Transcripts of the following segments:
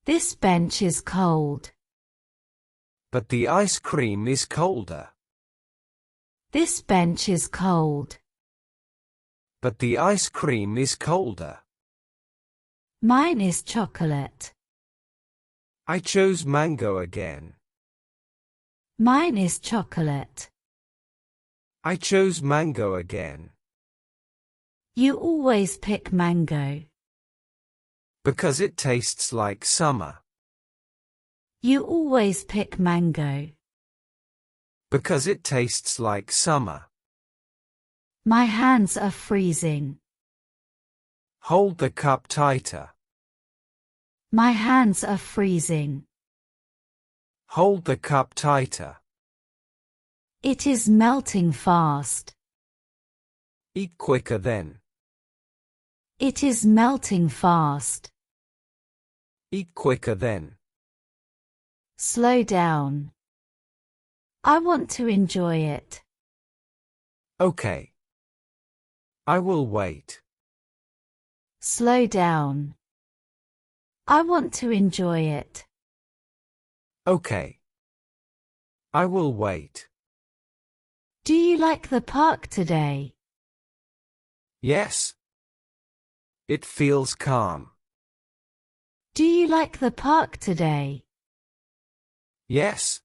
This bench is cold. But the ice cream is colder. This bench is cold. But the ice cream is colder. Mine is chocolate. I chose mango again. Mine is chocolate. I chose mango again. You always pick mango. Because it tastes like summer. You always pick mango. Because it tastes like summer. My hands are freezing. Hold the cup tighter. My hands are freezing. Hold the cup tighter. It is melting fast. Eat quicker then. It is melting fast. Eat quicker then. Slow down. I want to enjoy it. Okay. I will wait. Slow down. I want to enjoy it. Okay. I will wait. Do you like the park today? Yes. It feels calm. Do you like the park today? Yes.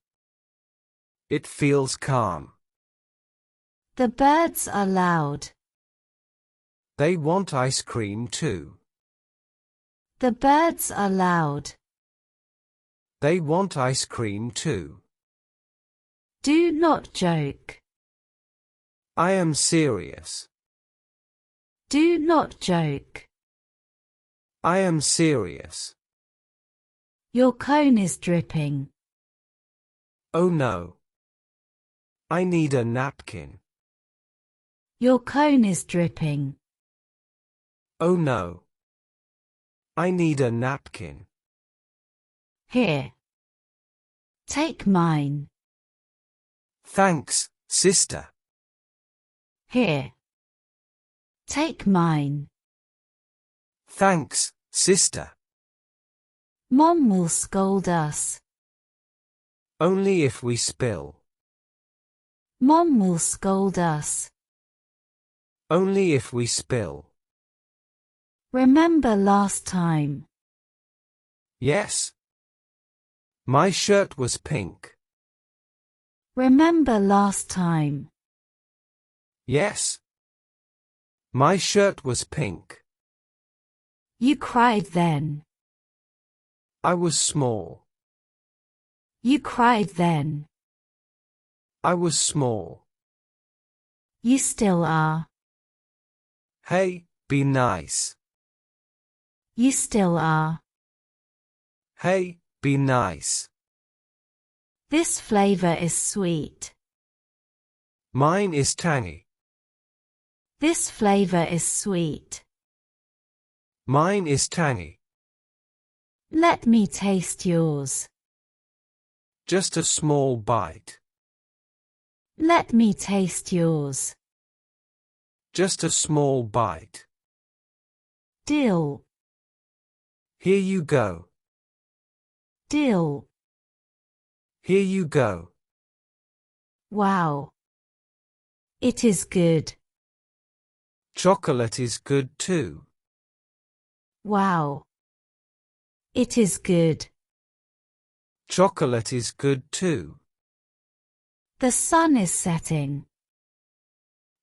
It feels calm. The birds are loud. They want ice cream too. The birds are loud. They want ice cream too. Do not joke. I am serious. Do not joke. I am serious. Your cone is dripping. Oh no. I need a napkin. Your cone is dripping. Oh no. I need a napkin. Here. Take mine. Thanks, sister. Here. Take mine. Thanks, sister. Mom will scold us. Only if we spill. Mom will scold us. Only if we spill. Remember last time. Yes. My shirt was pink. Remember last time. Yes. My shirt was pink. You cried then. I was small. You cried then. I was small. You still are. Hey, be nice. You still are. Hey, be nice. This flavor is sweet. Mine is tangy. This flavor is sweet. Mine is tangy. Let me taste yours. Just a small bite. Let me taste yours. Just a small bite. Dill. Here you go. Dill. Here you go. Wow. It is good. Chocolate is good too. Wow. It is good. Chocolate is good too. The sun is setting.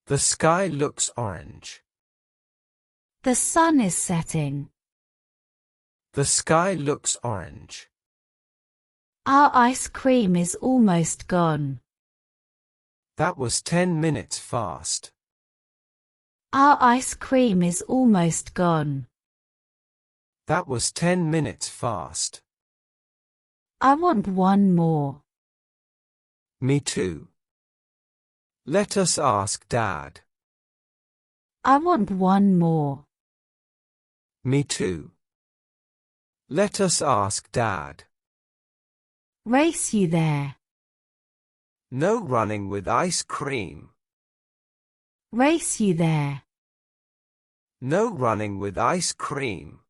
The sky looks orange. The sun is setting. The sky looks orange. Our ice cream is almost gone. That was 10 minutes fast. Our ice cream is almost gone. That was 10 minutes fast. I want one more. Me too. Let us ask Dad. I want one more. Me too. Let us ask Dad. Race you there. No running with ice cream. Race you there. No running with ice cream.